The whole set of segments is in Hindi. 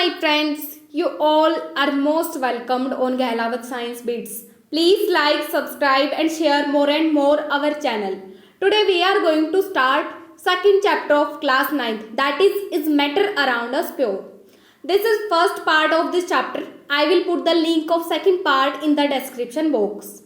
my friends, you all are most welcomed on Gahlavat Science Bits. Please like, subscribe and share more and more our channel. Today we are going to start second chapter of class 9th, that is matter around us pure. This is first part of this chapter. I will put the link of second part in the description box.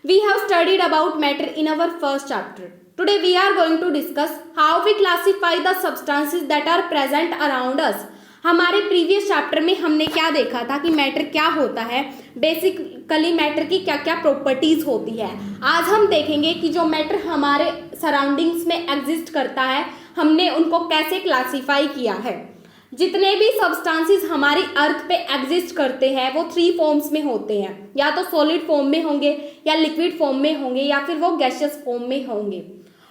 We have studied about matter in our first chapter. Today we are going to discuss how we classify the substances that are present around us. हमारे प्रीवियस चैप्टर में हमने क्या देखा था कि मैटर क्या होता है, बेसिकली मैटर की क्या क्या प्रॉपर्टीज होती है. आज हम देखेंगे कि जो मैटर हमारे सराउंडिंग्स में एग्जिस्ट करता है हमने उनको कैसे क्लासिफाई किया है. जितने भी सब्सटेंसेस हमारी अर्थ पे एग्जिस्ट करते हैं वो 3 फॉर्म्स में होते हैं, या तो सॉलिड फॉर्म में होंगे या लिक्विड फॉर्म में होंगे या फिर वो गैसियस फॉर्म में होंगे.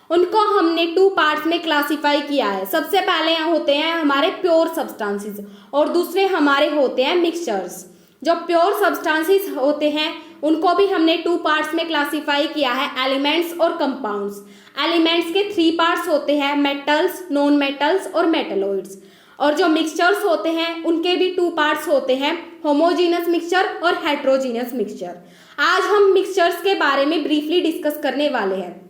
उनको हमने 2 पार्ट्स में क्लासिफाई किया है. सबसे पहले यहाँ होते हैं हमारे प्योर सब्सटेंसेस और दूसरे हमारे होते हैं मिक्सचर्स. जो प्योर सब्सटेंसेस होते हैं उनको भी हमने 2 पार्ट्स में क्लासिफाई किया है, एलिमेंट्स और कंपाउंड्स. एलिमेंट्स के 3 पार्ट्स होते हैं, मेटल्स, नॉन मेटल्स और मेटलॉइड्स. और जो मिक्सचर्स होते हैं उनके भी 2 पार्ट्स होते हैं, होमोजीनस मिक्सचर और हेट्रोजीनस मिक्सचर. आज हम मिक्सचर्स के बारे में ब्रीफली डिस्कस करने वाले हैं.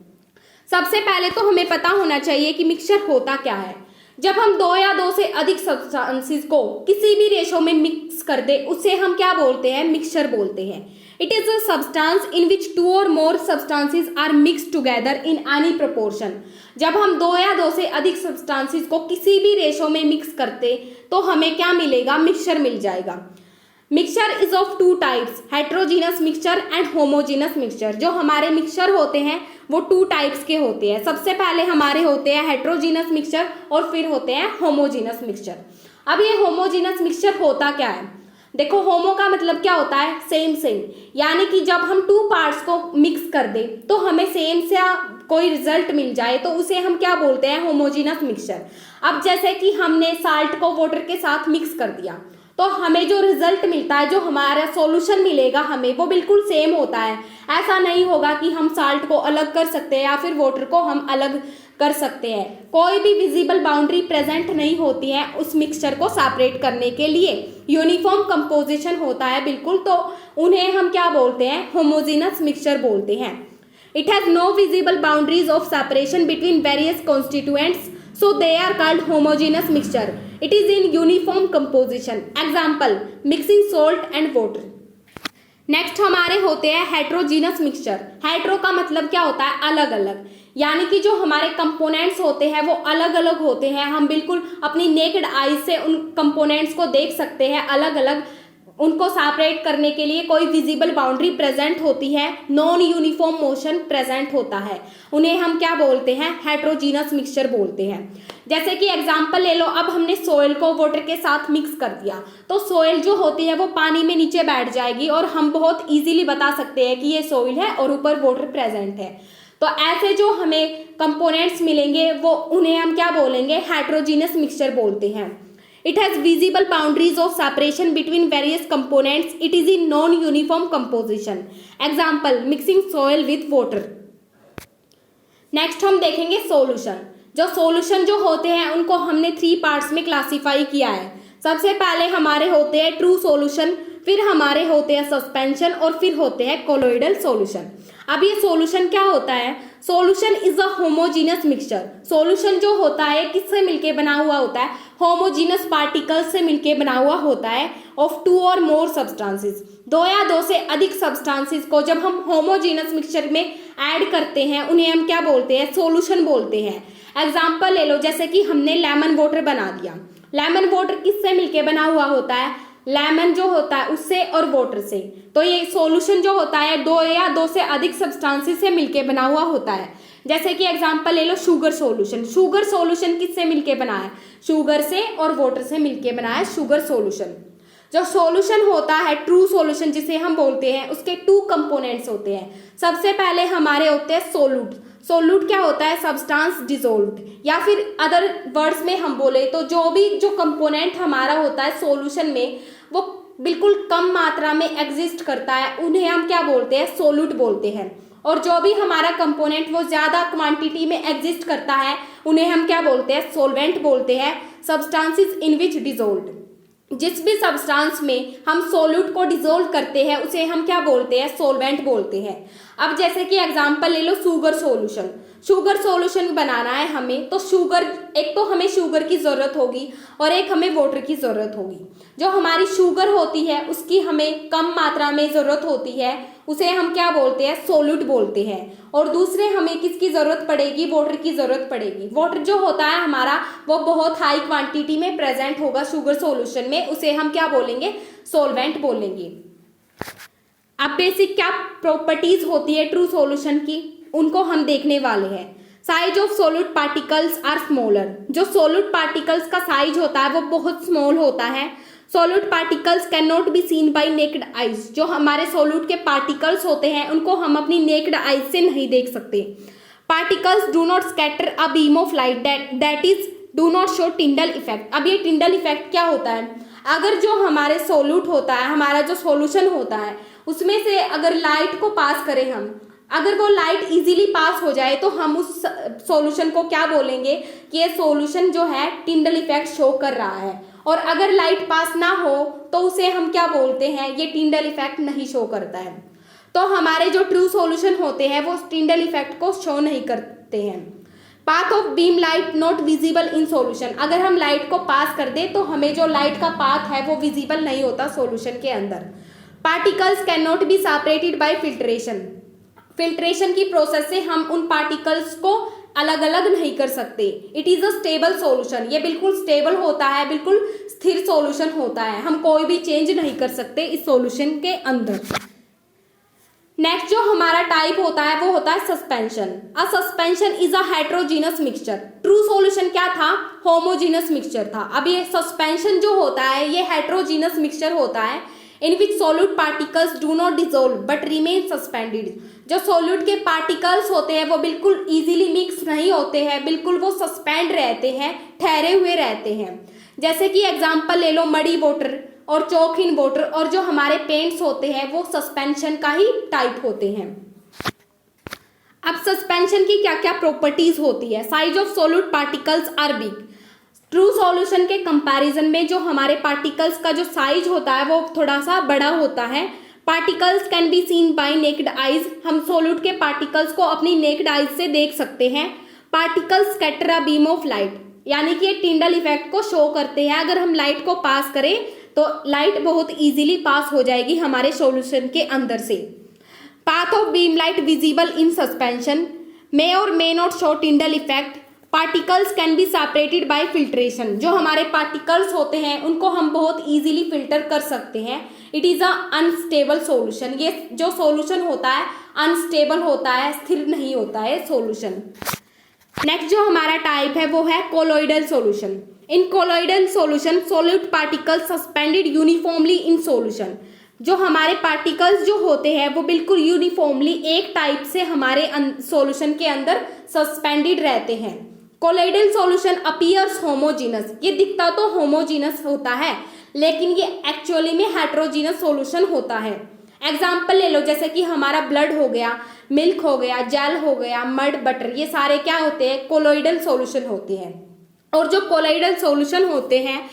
सबसे पहले तो हमें पता होना चाहिए कि मिक्सचर होता क्या है. जब हम 2 या 2 से अधिक सब्सटेंसेस को किसी भी रेशो में मिक्स कर दे उसे हम क्या बोलते हैं, मिक्सचर बोलते हैं. It is a substance in which 2 or more substances are mixed together in any proportion. जब हम 2 या 2 से अधिक सब्सटेंसेस को किसी भी रेशो में मिक्स करते तो हमें क्या मिलेगा, मिक्सचर मिल जाएगा. Mixture is of 2 types, heterogeneous mixture and homogeneous mixture. जो हमारे मिक्सचर होते हैं वो 2 टाइप्स के होते हैं. सबसे पहले हमारे होते हैं हेट्रोजीनस मिक्सचर और फिर होते हैं होमोजीनस मिक्सचर. अब ये होमोजीनस मिक्सचर होता क्या है, देखो होमो का मतलब क्या होता है, सेम सेम. यानी कि जब हम 2 पार्ट्स को मिक्स कर दे तो हमें सेम सा कोई रिजल्ट मिल जाए तो उसे हम क्या बोलते हैं, होमोजीनस मिक्सचर. अब जैसे कि हमने साल्ट को वाटर के साथ मिक्स कर दिया तो हमें जो रिजल्ट मिलता है, जो हमारा सॉल्यूशन मिलेगा हमें, वो बिल्कुल सेम होता है. ऐसा नहीं होगा कि हम साल्ट को अलग कर सकते हैं या फिर वाटर को हम अलग कर सकते हैं. कोई भी विजिबल बाउंड्री प्रेजेंट नहीं होती है उस मिक्सचर को सेपरेट करने के लिए. यूनिफॉर्म कंपोजिशन होता है बिल्कुल, तो उन्हें हम क्या बोलते हैं, होमोजीनस मिक्सचर बोलते हैं. It has no visible boundaries of separation between various constituents, so they are called homogeneous mixture. It is in uniform composition. Example, mixing salt and water. Next हमारे होते हैं हेट्रोजीनस मिक्सचर. हेट्रो का मतलब क्या होता है, अलग अलग. यानी कि जो हमारे कंपोनेंट्स होते हैं वो अलग अलग होते हैं. हम बिल्कुल अपनी नेकेड आई से उन कंपोनेंट्स को देख सकते हैं अलग अलग. उनको सेपरेट करने के लिए कोई विजिबल बाउंड्री प्रेजेंट होती है, नॉन यूनिफॉर्म मोशन प्रेजेंट होता है. उन्हें हम क्या बोलते हैं, हेट्रोजीनस मिक्सचर बोलते हैं. जैसे कि एग्जांपल ले लो, अब हमने सोयल को वाटर के साथ मिक्स कर दिया तो सोयल जो होती है वो पानी में नीचे बैठ जाएगी और हम बहुत इजीली बता सकते हैं कि ये सोयल है और ऊपर वाटर प्रेजेंट है. तो ऐसे जो हमें कंपोनेंट्स मिलेंगे वो उन्हें हम क्या बोलेंगे, हेट्रोजीनस मिक्सचर बोलते हैं. It has visible boundaries of separation between various components. It is in non-uniform composition. Example, mixing soil with water. Next हम देखेंगे solution. जो solution जो होते हैं उनको हमने 3 पार्ट्स में क्लासीफाई किया है. सबसे पहले हमारे होते हैं ट्रू सॉल्यूशन, फिर हमारे होते हैं सस्पेंशन और फिर होते हैं कोलोइडल सॉल्यूशन. अब ये सॉल्यूशन क्या होता है, solution is a homogeneous mixture. Solution जो होता है किससे मिलके बना हुआ होता है, होमोजीनस पार्टिकल्स से मिलके बना हुआ होता है, ऑफ 2 और मोर सब्सटेंसेस. 2 या 2 से अधिक सब्सटेंसेस को जब हम होमोजीनस मिक्सचर में ऐड करते हैं उन्हें हम क्या बोलते हैं, सॉल्यूशन बोलते हैं. एग्जाम्पल ले लो, जैसे कि हमने लेमन वाटर बना दिया. लेमन वाटर किससे मिलके बना हुआ होता है, लेमन जो होता है उससे और वाटर से. तो ये सॉल्यूशन जो होता है 2 या 2 से अधिक सब्सटेंसेस से मिलके बना हुआ होता है. जैसे कि एग्जांपल ले लो, शुगर सॉल्यूशन. शुगर सॉल्यूशन किससे मिलके बना है, शुगर से और वाटर से मिलके बना है शुगर सॉल्यूशन. जो सॉल्यूशन होता है ट्रू सॉल्यूशन जिसे हम बोलते हैं, उसके 2 कंपोनेंट्स होते हैं. सबसे पहले हमारे होते हैं सोल्यूट. सोल्यूट क्या होता है, सब्सटेंस डिसॉल्व्ड, या फिर अदर वर्ड्स में हम बोले तो जो कंपोनेंट हमारा होता है सॉल्यूशन में वो बिल्कुल कम मात्रा में एग्जिस्ट करता है उन्हें हम क्या बोलते हैं, सोल्यूट बोलते हैं. और जो भी हमारा कंपोनेंट वो ज्यादा क्वांटिटी में एग्जिस्ट करता है उन्हें हम क्या बोलते हैं, सोलवेंट बोलते हैं. Substances in which dissolved. जिस भी सब्सटेंस में हम सोल्यूट को डिसोल्व करते हैं उसे हम क्या बोलते हैं, सोलवेंट बोलते हैं। अब जैसे कि एग्जांपल ले लो शुगर सॉल्यूशन। शुगर सॉल्यूशन बनाना है हमें, तो शुगर, एक तो हमें शुगर की ज़रूरत होगी और एक हमें वाटर की ज़रूरत होगी। जो हमारी शुगर होती है उसकी हमें कम मात्रा में ज़रूरत होती है, उसे हम क्या बोलते हैं, सोल्यूट बोलते हैं। और दूसरे हमें किसकी ज़रूरत पड़ेगी, वाटर की ज़रूरत पड़ेगी। वाटर जो होता है हमारा वो बहुत हाई क्वांटिटी में प्रेजेंट होगा शुगर सॉल्यूशन में, उसे हम क्या बोलेंगे, सोलवेंट बोलेंगे। अब बेसिक क्या प्रॉपर्टीज होती है ट्रू सॉल्यूशन की, उनको हम देखने वाले हैं। Size of solute particles are smaller. जो सोल्यूट पार्टिकल्स का साइज होता है वो बहुत स्मॉल होता है। Solute particles can not be seen by naked eyes. जो हमारे सोल्यूट के पार्टिकल्स होते हैं उनको हम अपनी नेक्ड आइज से नहीं देख सकते। Particles do not scatter a beam of light that is do not show Tyndall effect. अब ये टिंडल इफेक्ट क्या होता है, अगर जो हमारे सोल्यूट होता है, हमारा जो सॉल्यूशन होता है, उसमें से अगर लाइट को पास करें हम, अगर वो लाइट इजीली पास हो जाए तो हम उस सॉल्यूशन को क्या बोलेंगे कि ये सॉल्यूशन जो है टिंडल इफेक्ट शो कर रहा है। और अगर लाइट पास ना हो तो उसे हम क्या बोलते हैं, ये टिंडल इफेक्ट नहीं शो करता है। तो हमारे जो ट्रू सॉल्यूशन होते हैं वो टिंडल इफेक्ट को शो नहीं करते हैं। Path of beam light not visible in solution. अगर हम लाइट को पास कर दें तो हमें जो लाइट का पाथ है वो विजिबल नहीं होता सॉल्यूशन के अंदर। Particles can not B separated by filtration. Filtration की प्रोसेस से हम उन पार्टिकल्स को अलग अलग नहीं कर सकते। It is a stable solution. ये बिल्कुल स्टेबल होता है, बिल्कुल स्थिर सॉल्यूशन होता है, हम कोई भी चेंज नहीं कर सकते इस सॉल्यूशन के अंदर। नेक्स्ट जो हमारा टाइप होता है वो होता है suspension. A suspension is a heterogeneous mixture. True solution क्या था, होमोजीनस मिक्सचर था। अब ये सस्पेंशन जो होता है ये हेट्रोजीनस मिक्सचर होता है in which solute particles do not dissolve but remain suspended. जो सोल्यूट के पार्टिकल्स होते हैं वो बिल्कुल इजीली मिक्स नहीं होते हैं, बिल्कुल वो सस्पेंड रहते हैं, ठहरे हुए रहते हैं। जैसे कि एग्जांपल ले लो मडी वाटर और चौक इन वाटर, और जो हमारे पेंट्स होते हैं वो सस्पेंशन का ही टाइप होते हैं। अब सस्पेंशन की क्या क्या प्रॉपर्टीज होती है। Size of solute particles are big. True solution के कंपैरिजन में जो हमारे पार्टिकल्स का जो साइज होता है वो थोड़ा सा बड़ा होता है। Particles can be seen by naked eyes. हम सोल्यूट के पार्टिकल्स को अपनी नेक्ड आइज से देख सकते हैं। Particles scatter a beam of light, यानी कि ये टिंडल इफेक्ट को शो करते हैं। अगर हम लाइट को पास करें तो लाइट बहुत इजीली पास हो जाएगी हमारे सॉल्यूशन के अंदर से। Path of beam light visible in suspension may or may not show Tyndall effect. Particles can be separated by filtration. जो हमारे पार्टिकल्स होते हैं उनको हम बहुत इजीली फिल्टर कर सकते हैं। It is a unstable solution. ये जो सॉल्यूशन होता है अनस्टेबल होता है, स्थिर नहीं होता है सॉल्यूशन। नेक्स्ट जो हमारा टाइप है वो है colloidal solution. In colloidal solution solute particles suspended uniformly in solution. जो हमारे पार्टिकल्स जो होते हैं वो बिल्कुल यूनिफॉर्मली एक टाइप से हमारे सॉल्यूशन के अंदर सस्पेंडेड रहते हैं। Colloidal solution appears homogeneous. ये दिखता तो होमोजीनस होता है लेकिन ये एक्चुअली में हेट्रोजीनस सॉल्यूशन होता है। एग्जाम्पल ले लो, जैसे कि हमारा ब्लड हो गया, मिल्क हो गया, जेल हो गया, मड, बटर, ये सारे क्या होते हैं, कोलोइडल सॉल्यूशन होते हैं। और जो कोलोइडल सॉल्यूशन होते हैं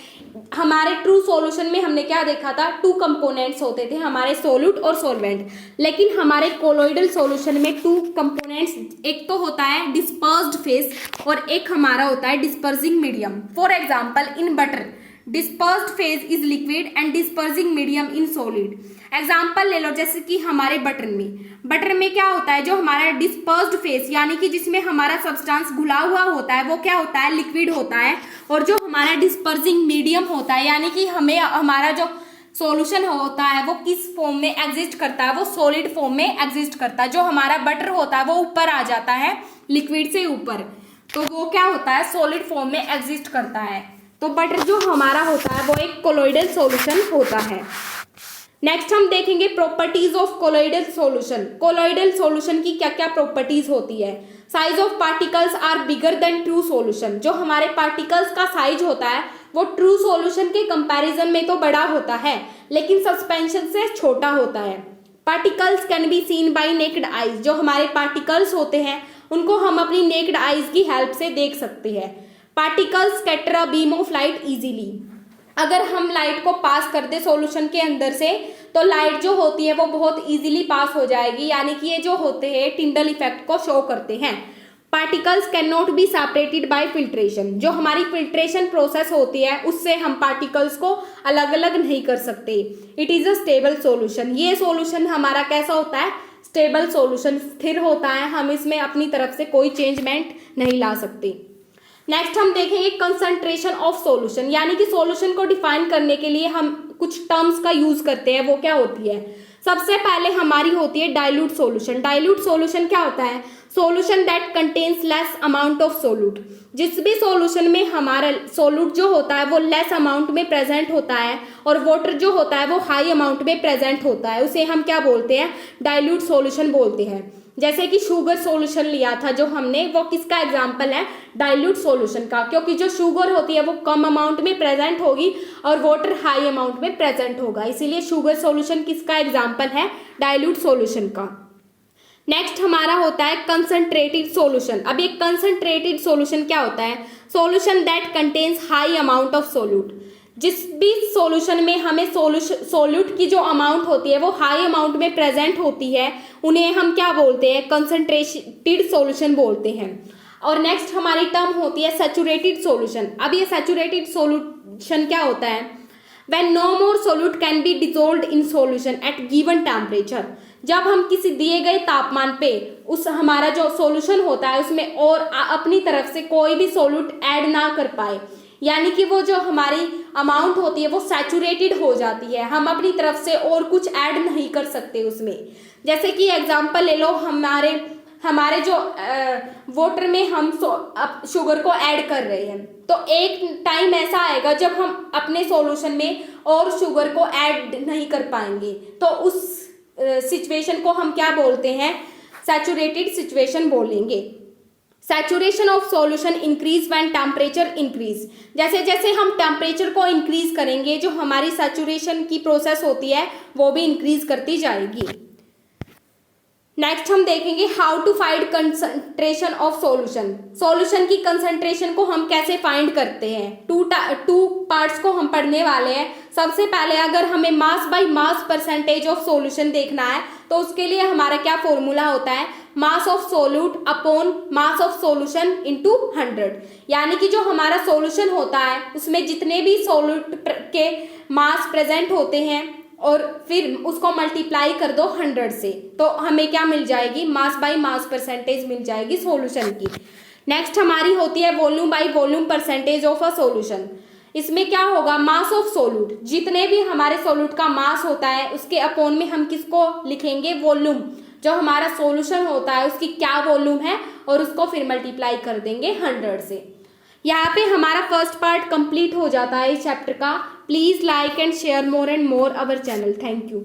हमारे ट्रू सॉल्यूशन में हमने क्या देखा था, 2 कंपोनेंट्स होते थे हमारे सोल्यूट और सॉल्वेंट। लेकिन हमारे कोलोइडल सॉल्यूशन में 2 कंपोनेंट्स, एक तो होता है डिस्पर्स्ड फेज और एक हमारा होता है dispersing medium. For example in butter dispersed phase is liquid and dispersing medium in solid. Example ले लो, जैसे कि हमारे बटर में क्या होता है, जो हमारा डिस्पर्स्ड फेज यानी कि जिसमें हमारा सब्सटेंस घुला हुआ होता है वो क्या होता है, लिक्विड होता है। और जो हमारा डिस्पर्सिंग मीडियम होता है यानी कि हमें हमारा जो सॉल्यूशन होता है वो किस फॉर्म में एग्जिस्ट करता है, वो सॉलिड फॉर्म में एग्जिस्ट करता है। जो हमारा बटर होता है वो ऊपर आ जाता है लिक्विड से ऊपर, तो वो क्या होता है, सॉलिड फॉर्म में एग्जिस्ट करता है। तो बटर जो हमारा होता है वो एक कोलोइडल सॉल्यूशन होता है। नेक्स्ट हम देखेंगे properties of colloidal solution. Colloidal solution की क्या क्या प्रॉपर्टीज होती है। Size of particles are bigger than true solution. जो हमारे पार्टिकल्स का साइज होता है वो ट्रू सॉल्यूशन के कंपैरिजन में तो बड़ा होता है लेकिन सस्पेंशन से छोटा होता है। Particles can be seen by naked eyes. जो हमारे पार्टिकल्स होते हैं उनको हम अपनी नेक्ड आइज की हेल्प से देख सकते हैं। Particles scatter a beam of light easily. अगर हम लाइट को पास कर दे सॉल्यूशन के अंदर से तो लाइट जो होती है वो बहुत इजीली पास हो जाएगी, यानी कि ये जो होते हैं टिंडल इफेक्ट को शो करते हैं। Particles can not B separated by filtration, जो हमारी फिल्ट्रेशन प्रोसेस होती है उससे हम पार्टिकल्स को अलग अलग नहीं कर सकते। It is a stable solution, ये सॉल्यूशन हमारा कैसा होता है, स्टेबल सॉल्यूशन, स्थिर होता है, हम इसमें अपनी तरफ से कोई चेंजमेंट नहीं ला सकते। नेक्स्ट हम देखेंगे कंसंट्रेशन ऑफ सॉल्यूशन, यानी कि सॉल्यूशन को डिफाइन करने के लिए हम कुछ टर्म्स का यूज करते हैं, वो क्या होती है। सबसे पहले हमारी होती है डाइल्यूट सॉल्यूशन। डाइल्यूट सॉल्यूशन क्या होता है, solution that contains less amount of solute, जिस भी सॉल्यूशन में हमारा सोल्यूट जो होता है वो लेस अमाउंट में प्रेजेंट होता है और वाटर जो होता है वो हाई अमाउंट में प्रेजेंट होता है, उसे हम क्या बोलते हैं, डाइल्यूट सॉल्यूशन बोलते हैं। जैसे कि शुगर सॉल्यूशन लिया था जो हमने, वो किसका एग्जांपल है, डाइल्यूट सॉल्यूशन का, क्योंकि जो शुगर होती है वो कम अमाउंट में प्रेजेंट होगी और वाटर हाई अमाउंट में प्रेजेंट होगा, इसीलिए शुगर सॉल्यूशन किसका एग्जांपल है, डाइल्यूट सॉल्यूशन का। नेक्स्ट हमारा होता है कंसंट्रेटेड सॉल्यूशन। अब ये कंसंट्रेटेड सॉल्यूशन क्या होता है, solution that contains high amount of solute, जिस भी सॉल्यूशन में हमें सोल्यूट की जो अमाउंट होती है वो हाई अमाउंट में प्रेजेंट होती है, उन्हें हम क्या बोलते हैं, कंसंट्रेटेड सॉल्यूशन बोलते हैं। और नेक्स्ट हमारी टर्म होती है सैचुरेटेड सॉल्यूशन। अब ये सैचुरेटेड सॉल्यूशन क्या होता है, when no more solute can be dissolved in solution at given temperature, जब हम किसी दिए गए तापमान पे उस हमारा जो सॉल्यूशन होता है उसमें और अपनी तरफ से कोई भी सोल्यूट ऐड ना कर पाए, यानी कि वो जो हमारी अमाउंट होती है वो सैचुरेटेड हो जाती है, हम अपनी तरफ से और कुछ ऐड नहीं कर सकते उसमें। जैसे कि एग्जांपल ले लो, हमारे जो वाटर में हम शुगर को ऐड कर रहे हैं, तो एक टाइम ऐसा आएगा जब हम अपने सॉल्यूशन में और शुगर को ऐड नहीं कर पाएंगे, तो उस सिचुएशन को हम क्या बोलते हैं, सैचुरेटेड सिचुएशन बोलेंगे। Saturation of solution increase when temperature increase, जैसे जैसे हम टेम्परेचर को इंक्रीज करेंगे जो हमारी सैचुरेशन की प्रोसेस होती है वो भी इंक्रीज करती जाएगी। नेक्स्ट हम देखेंगे how to find concentration of solution. Solution की कंसंट्रेशन को हम कैसे फाइंड करते हैं, टू पार्ट्स को हम पढ़ने वाले हैं। सबसे पहले अगर हमें mass by mass percentage of solution देखना है तो उसके लिए हमारा क्या फॉर्मूला होता है, mass of solute upon mass of solution into 100, यानी कि जो हमारा सॉल्यूशन होता है उसमें जितने भी सोल्यूट के मास प्रेजेंट होते हैं और फिर उसको मल्टीप्लाई कर दो 100 से, तो हमें क्या मिल जाएगी, मास बाय मास परसेंटेज मिल जाएगी सॉल्यूशन की। नेक्स्ट हमारी होती है volume by volume percentage of a solution. इसमें क्या होगा, मास ऑफ सोल्यूट, जितने भी हमारे सोल्यूट का मास होता है उसके अपॉन में हम किसको लिखेंगे, वॉल्यूम, जो हमारा सॉल्यूशन होता है उसकी क्या वॉल्यूम है और उसको फिर मल्टीप्लाई कर देंगे 100 से। यहाँ पे हमारा फर्स्ट पार्ट कंप्लीट हो जाता है इस चैप्टर का। Please like and share more and more our channel. Thank you.